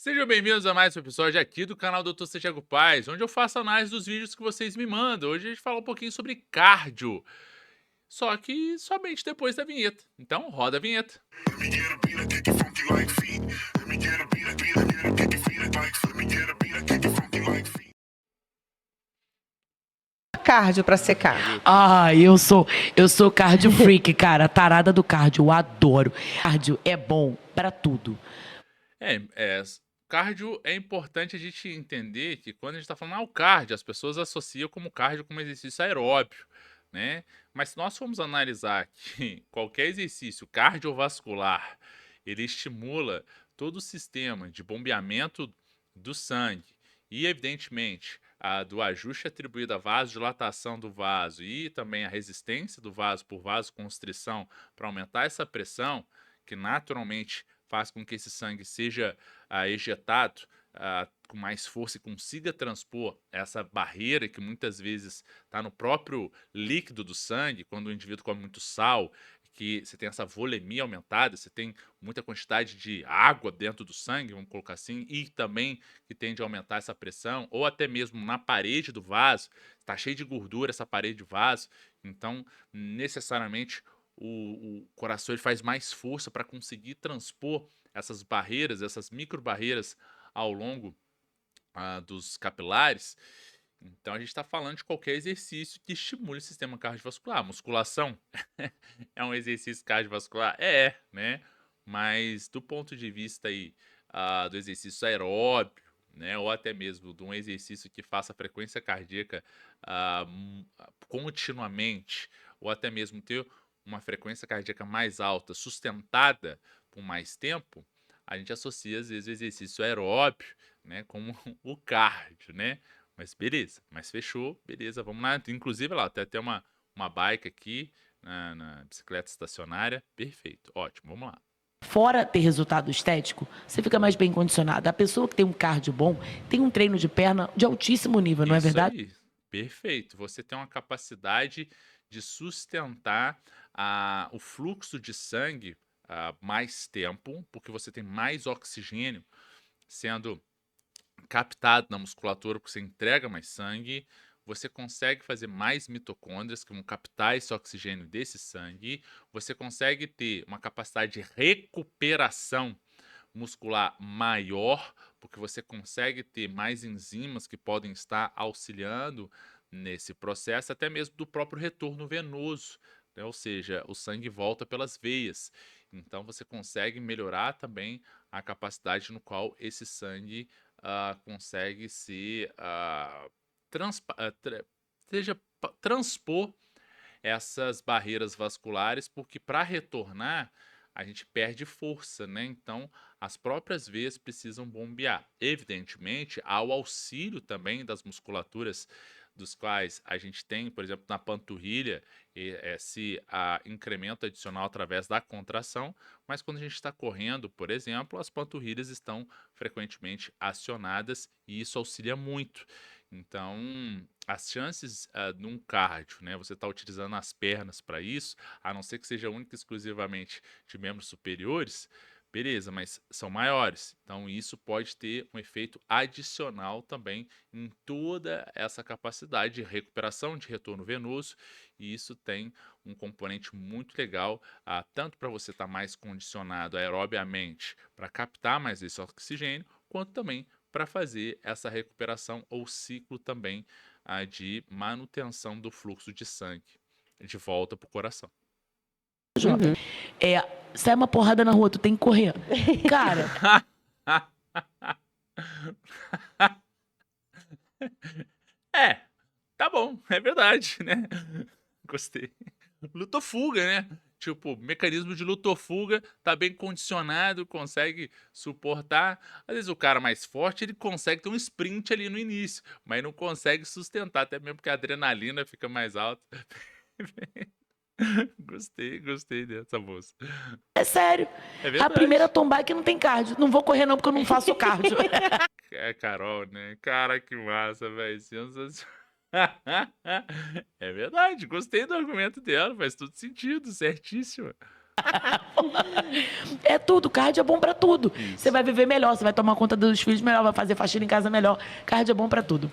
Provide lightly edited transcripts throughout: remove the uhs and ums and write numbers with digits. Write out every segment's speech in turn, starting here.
Sejam bem-vindos a mais um episódio aqui do canal Dr. Santiago Paz, onde eu faço análise dos vídeos que vocês me mandam. Hoje a gente fala um pouquinho sobre cardio, só que somente depois da vinheta. Então, roda a vinheta. Let me get a beat, I kick it funky like feet. Let me get a beat, I kick it feet like. Let me get a beat, I kick it funky like feet. Cardio pra secar. Eu sou cardio freak, cara. Tarada do cardio, eu adoro. Cardio é bom pra tudo. Cardio é importante a gente entender que quando a gente está falando, o cardio, as pessoas associam como cardio como exercício aeróbio, né? Mas se nós formos analisar que qualquer exercício cardiovascular, ele estimula todo o sistema de bombeamento do sangue e, evidentemente, do ajuste atribuído à vasodilatação do vaso e também a resistência do vaso por vasoconstrição para aumentar essa pressão, que naturalmente faz com que esse sangue seja ejetado com mais força e consiga transpor essa barreira que muitas vezes está no próprio líquido do sangue, quando o indivíduo come muito sal, que você tem essa volemia aumentada, você tem muita quantidade de água dentro do sangue, vamos colocar assim, e também que tende a aumentar essa pressão, ou até mesmo na parede do vaso, está cheio de gordura essa parede do vaso, então necessariamente o coração ele faz mais força para conseguir transpor essas barreiras, essas micro barreiras ao longo dos capilares. Então a gente está falando de qualquer exercício que estimule o sistema cardiovascular. Musculação é um exercício cardiovascular? Né? Mas do ponto de vista aí, do exercício aeróbio, né? Ou até mesmo de um exercício que faça a frequência cardíaca continuamente, ou até mesmo ter uma frequência cardíaca mais alta, sustentada por mais tempo, a gente associa às vezes o exercício aeróbio, né, como o cardio, né? Mas beleza, mas fechou, beleza, vamos lá. Inclusive, lá, tem até uma bike aqui na bicicleta estacionária. Perfeito, ótimo, vamos lá. Fora ter resultado estético, você fica mais bem condicionado. A pessoa que tem um cardio bom tem um treino de perna de altíssimo nível, não é Isso verdade? aí, perfeito. Você tem uma capacidade de sustentar o fluxo de sangue mais tempo, porque você tem mais oxigênio sendo captado na musculatura, porque você entrega mais sangue, você consegue fazer mais mitocôndrias que vão captar esse oxigênio desse sangue, você consegue ter uma capacidade de recuperação muscular maior, porque você consegue ter mais enzimas que podem estar auxiliando nesse processo, até mesmo do próprio retorno venoso, né? Ou seja, o sangue volta pelas veias. Então você consegue melhorar também a capacidade no qual esse sangue consegue se transpor essas barreiras vasculares, porque para retornar a gente perde força, né? Então as próprias veias precisam bombear. Evidentemente, há o auxílio também das musculaturas, dos quais a gente tem, por exemplo, na panturrilha, esse incremento adicional através da contração, mas quando a gente está correndo, por exemplo, as panturrilhas estão frequentemente acionadas e isso auxilia muito. Então, as chances num cardio, né, você está utilizando as pernas para isso, a não ser que seja única e exclusivamente de membros superiores, beleza, mas são maiores. Então, isso pode ter um efeito adicional também em toda essa capacidade de recuperação, de retorno venoso, e isso tem um componente muito legal, tanto para você estar mais condicionado aerobiamente para captar mais esse oxigênio, quanto também para fazer essa recuperação ou ciclo também de manutenção do fluxo de sangue de volta para o coração. Jota? Sai uma porrada na rua, tu tem que correr. Cara, É, tá bom, é verdade, né? Gostei. Luta ou fuga, né? Tipo, mecanismo de luta ou fuga tá bem condicionado, consegue suportar. Às vezes o cara mais forte, ele consegue ter um sprint ali no início, mas não consegue sustentar, até mesmo porque a adrenalina fica mais alta. Gostei dessa moça. é sério. É A primeira verdade. tombar é que não tem cardio. Não vou correr não, porque eu não faço cardio. É Carol, né? Cara, que massa, velho. Sensacional. É verdade, gostei do argumento dela, faz todo sentido, certíssimo. É tudo, cardio é bom pra tudo. Isso. Você vai viver melhor, você vai tomar conta dos filhos melhor, vai fazer faxina em casa melhor. Cardio é bom pra tudo.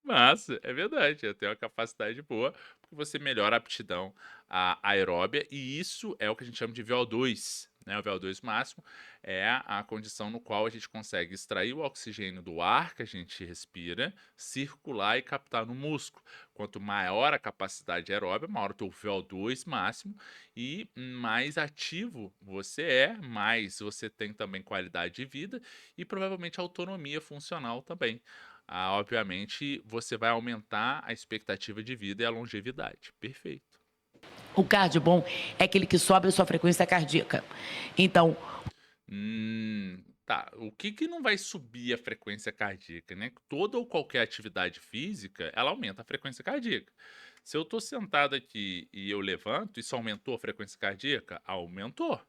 Massa, é verdade. Eu tenho uma capacidade boa, porque você melhora a aptidão aeróbia, e isso é o que a gente chama de VO2, né? O VO2 máximo é a condição no qual a gente consegue extrair o oxigênio do ar que a gente respira, circular e captar no músculo. Quanto maior a capacidade aeróbia, maior o teu VO2 máximo e mais ativo você é, mais você tem também qualidade de vida e provavelmente autonomia funcional também. Obviamente, você vai aumentar a expectativa de vida e a longevidade. Perfeito. O cardio bom é aquele que sobe a sua frequência cardíaca. Então, Tá. O que que não vai subir a frequência cardíaca, né? Toda ou qualquer atividade física, ela aumenta a frequência cardíaca. Se eu tô sentado aqui e eu levanto, isso aumentou a frequência cardíaca? Aumentou.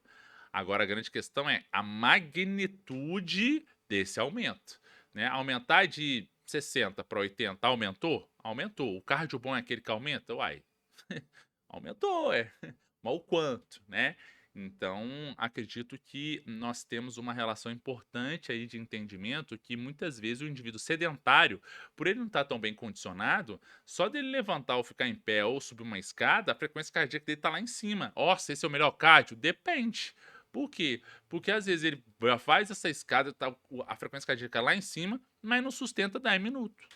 Agora a grande questão é a magnitude desse aumento, né? Aumentar de 60 para 80 aumentou? Aumentou. O cardio bom é aquele que aumenta? Uai, aumentou, é. Mas o quanto, né? Então, acredito que nós temos uma relação importante aí de entendimento que muitas vezes o indivíduo sedentário, por ele não estar tão bem condicionado, só dele levantar ou ficar em pé ou subir uma escada, a frequência cardíaca dele está lá em cima. Nossa, esse é o melhor cardio? Depende. Por quê? Porque às vezes ele faz essa escada, tá a frequência cardíaca lá em cima, mas não sustenta 10 minutos.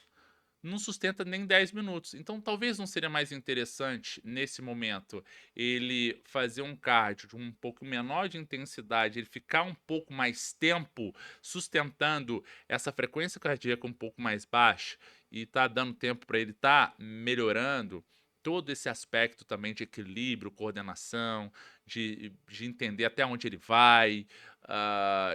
Não sustenta nem 10 minutos. Então, talvez não seria mais interessante, nesse momento, ele fazer um cardio de um pouco menor de intensidade, ele ficar um pouco mais tempo sustentando essa frequência cardíaca um pouco mais baixa e tá dando tempo para ele estar melhorando todo esse aspecto também de equilíbrio, coordenação, de entender até onde ele vai,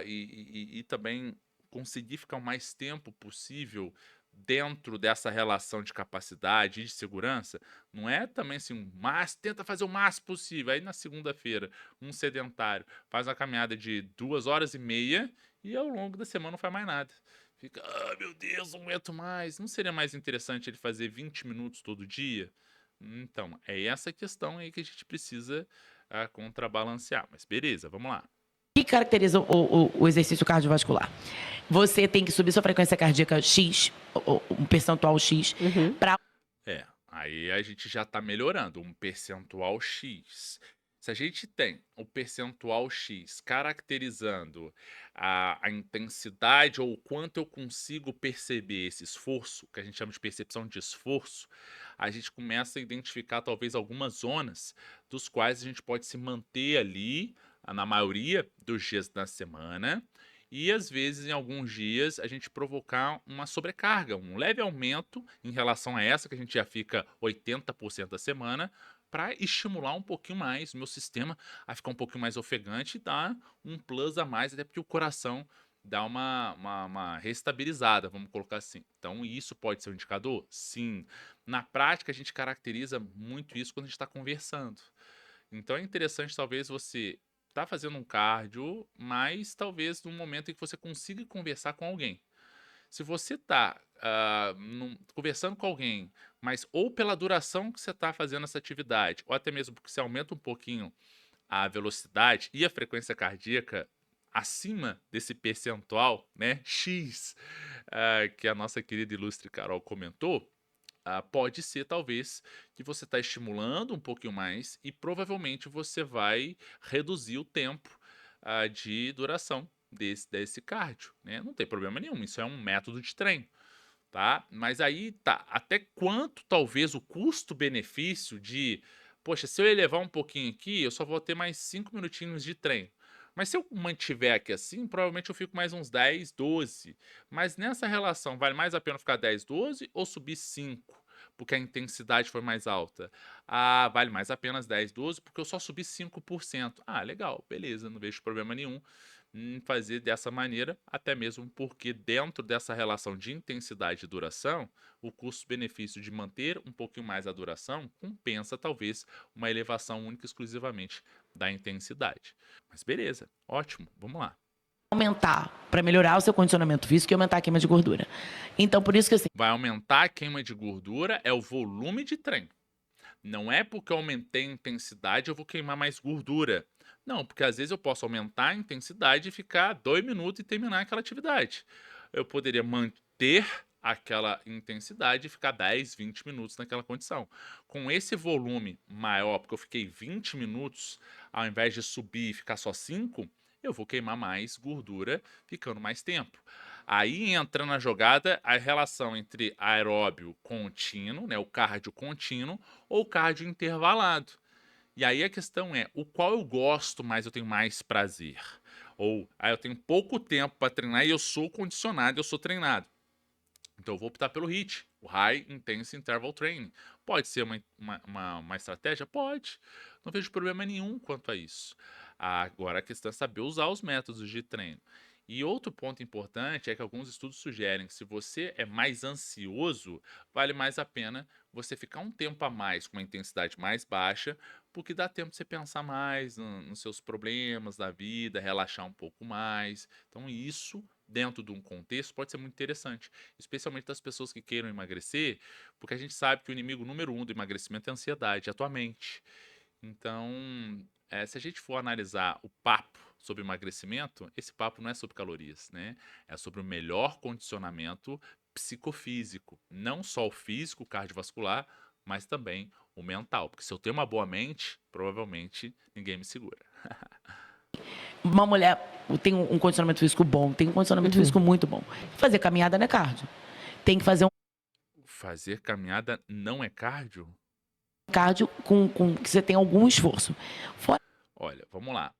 e também conseguir ficar o mais tempo possível dentro dessa relação de capacidade e de segurança. Não é também assim, mas tenta fazer o máximo possível. Aí na segunda-feira, um sedentário faz uma caminhada de 2 horas e meia e ao longo da semana não faz mais nada. Fica, meu Deus, não aguento mais. Não seria mais interessante ele fazer 20 minutos todo dia? Então, é essa questão aí que a gente precisa contrabalancear. Mas beleza, vamos lá. o que caracteriza o exercício cardiovascular? Você tem que subir sua frequência cardíaca X, um percentual X, para Aí a gente já está melhorando, um percentual X. Se a gente tem o percentual X caracterizando a intensidade ou o quanto eu consigo perceber esse esforço, que a gente chama de percepção de esforço, a gente começa a identificar talvez algumas zonas dos quais a gente pode se manter ali na maioria dos dias da semana e às vezes em alguns dias a gente provocar uma sobrecarga, um leve aumento em relação a essa que a gente já fica 80% da semana, para estimular um pouquinho mais o meu sistema a ficar um pouquinho mais ofegante e dar um plus a mais, até porque o coração dá uma restabilizada, vamos colocar assim. Então, isso pode ser um indicador? Sim. Na prática, a gente caracteriza muito isso quando a gente está conversando. Então, é interessante, talvez, você tá fazendo um cardio, mas talvez num momento em que você consiga conversar com alguém. Se você tá conversando com alguém, mas ou pela duração que você está fazendo essa atividade, ou até mesmo porque você aumenta um pouquinho a velocidade e a frequência cardíaca acima desse percentual, né, X, que a nossa querida ilustre Carol comentou, pode ser talvez que você está estimulando um pouquinho mais e provavelmente você vai reduzir o tempo de duração desse cardio, né? Não tem problema nenhum, isso é um método de treino, tá? Mas aí tá, até quanto talvez o custo-benefício de, poxa, se eu elevar um pouquinho aqui, eu só vou ter mais 5 minutinhos de treino. Mas se eu mantiver aqui assim, provavelmente eu fico mais uns 10, 12. Mas nessa relação, vale mais a pena ficar 10, 12 ou subir 5? Porque a intensidade foi mais alta. Vale mais a pena as 10, 12 porque eu só subi 5%. Legal, beleza, não vejo problema nenhum em fazer dessa maneira, até mesmo porque dentro dessa relação de intensidade e duração, o custo-benefício de manter um pouquinho mais a duração compensa talvez uma elevação única e exclusivamente da intensidade. Mas beleza, ótimo, vamos lá. aumentar, para melhorar o seu condicionamento físico e aumentar a queima de gordura. Então, por isso que assim, Vai aumentar a queima de gordura é o volume de treino. Não é porque eu aumentei a intensidade eu vou queimar mais gordura. Não, porque às vezes eu posso aumentar a intensidade e ficar 2 minutos e terminar aquela atividade. Eu poderia manter aquela intensidade e ficar 10, 20 minutos naquela condição. Com esse volume maior, porque eu fiquei 20 minutos, ao invés de subir e ficar só 5, eu vou queimar mais gordura ficando mais tempo. Aí entra na jogada a relação entre aeróbio contínuo, né, o cardio contínuo, ou cardio intervalado. E aí a questão é, o qual eu gosto mais, eu tenho mais prazer? Ou, eu tenho pouco tempo para treinar e eu sou condicionado, eu sou treinado. Então eu vou optar pelo HIIT, o High Intense Interval Training. Pode ser uma estratégia? Pode. Não vejo problema nenhum quanto a isso. Agora a questão é saber usar os métodos de treino. E outro ponto importante é que alguns estudos sugerem que se você é mais ansioso, vale mais a pena você ficar um tempo a mais com uma intensidade mais baixa, porque dá tempo de você pensar mais nos seus problemas da vida, relaxar um pouco mais. Então isso, dentro de um contexto, pode ser muito interessante, especialmente das pessoas que queiram emagrecer, porque a gente sabe que o inimigo número um do emagrecimento é a ansiedade, é a tua mente. Então, se a gente for analisar o papo sobre emagrecimento, esse papo não é sobre calorias, né? É sobre o melhor condicionamento psicofísico. Não só o físico, o cardiovascular, mas também o mental. Porque se eu tenho uma boa mente, provavelmente ninguém me segura. Uma mulher tem um condicionamento físico bom, tem um condicionamento físico muito bom. Fazer caminhada não é cardio. Tem que fazer um Fazer caminhada não é cardio? cardio com que você tem algum esforço. Fora Olha, vamos lá.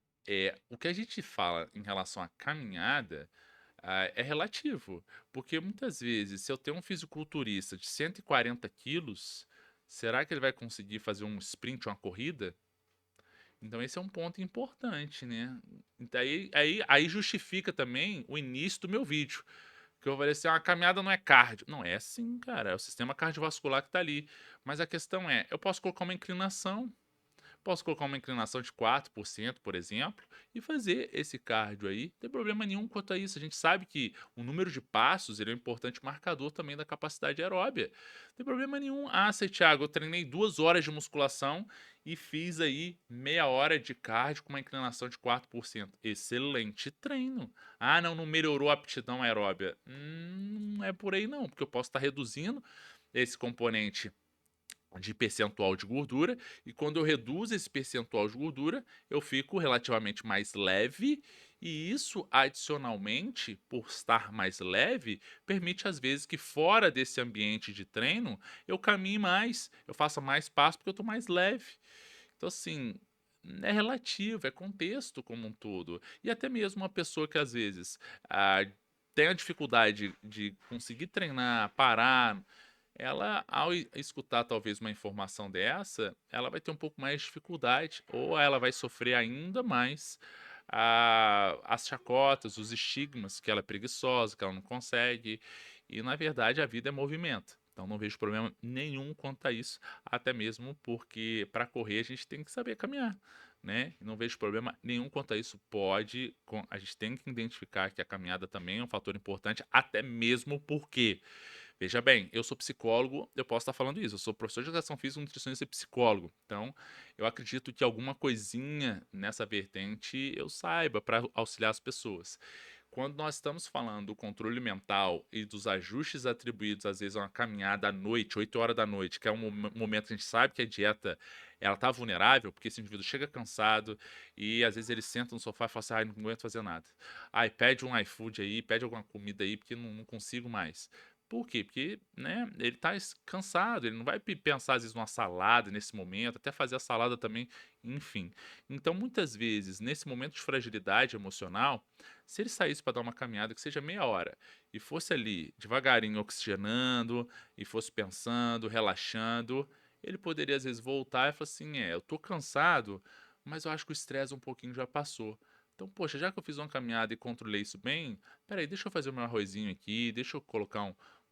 O que a gente fala em relação à caminhada é relativo, porque muitas vezes, se eu tenho um fisiculturista de 140 quilos, será que ele vai conseguir fazer um sprint, uma corrida? Então esse é um ponto importante, né? Então, aí justifica também o início do meu vídeo. Que eu falei assim, a caminhada não é cardio. Não, é sim, cara, é o sistema cardiovascular que tá ali. Mas a questão é, eu posso colocar uma inclinação. Posso colocar uma inclinação de 4%, por exemplo, e fazer esse cardio aí. Não tem problema nenhum quanto a isso. A gente sabe que o número de passos ele é um importante marcador também da capacidade aeróbia. Não tem problema nenhum. Sei, Thiago, eu treinei 2 horas de musculação e fiz aí meia hora de cardio com uma inclinação de 4%. Excelente treino. Não melhorou a aptidão aeróbia. Não é por aí não, porque eu posso estar reduzindo esse componente de percentual de gordura, e quando eu reduzo esse percentual de gordura, eu fico relativamente mais leve, e isso, adicionalmente, por estar mais leve, permite às vezes que fora desse ambiente de treino, eu caminhe mais, eu faça mais passos porque eu estou mais leve. Então, assim, é relativo, é contexto como um todo. E até mesmo uma pessoa que às vezes tem a dificuldade de conseguir treinar, parar, ela, ao escutar talvez uma informação dessa, ela vai ter um pouco mais de dificuldade, ou ela vai sofrer ainda mais as chacotas, os estigmas, que ela é preguiçosa, que ela não consegue, e na verdade a vida é movimento. Então não vejo problema nenhum quanto a isso, até mesmo porque para correr a gente tem que saber caminhar, né? Não vejo problema nenhum quanto a isso. A gente tem que identificar que a caminhada também é um fator importante, até mesmo porque veja bem, eu sou psicólogo, eu posso estar falando isso. Eu sou professor de educação física, nutricionista e psicólogo. Então, eu acredito que alguma coisinha nessa vertente eu saiba para auxiliar as pessoas. Quando nós estamos falando do controle mental e dos ajustes atribuídos, às vezes, a uma caminhada à noite, 8 horas da noite, que é um momento que a gente sabe que a dieta ela está vulnerável, porque esse indivíduo chega cansado e às vezes ele senta no sofá e fala assim, não aguento fazer nada. Pede um iFood aí, pede alguma comida aí, porque não consigo mais. Por quê? Porque, né, ele tá cansado, ele não vai pensar às vezes numa salada nesse momento, até fazer a salada também, enfim. Então, muitas vezes, nesse momento de fragilidade emocional, se ele saísse para dar uma caminhada que seja meia hora e fosse ali devagarinho oxigenando e fosse pensando, relaxando, ele poderia às vezes voltar e falar assim: eu tô cansado, mas eu acho que o estresse um pouquinho já passou. Então, poxa, já que eu fiz uma caminhada e controlei isso bem, peraí, deixa eu fazer o meu arrozinho aqui, deixa eu colocar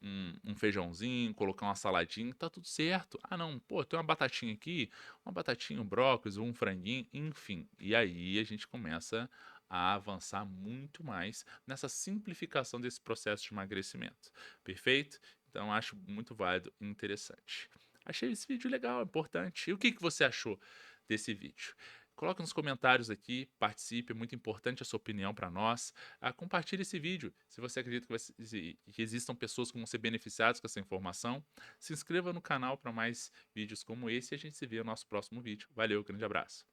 um feijãozinho, colocar uma saladinha, tá tudo certo. Não, pô, tem uma batatinha aqui, uma batatinha, um brócolis, um franguinho, enfim. E aí a gente começa a avançar muito mais nessa simplificação desse processo de emagrecimento. Perfeito? Então acho muito válido e interessante. Achei esse vídeo legal, importante. E o que que você achou desse vídeo? Coloca nos comentários aqui, participe, é muito importante a sua opinião para nós. Compartilhe esse vídeo, se você acredita que existam pessoas que vão ser beneficiadas com essa informação. Se inscreva no canal para mais vídeos como esse e a gente se vê no nosso próximo vídeo. Valeu, grande abraço.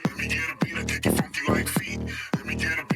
Let me get a beat, I kick it funky like feet. Let me get a beat.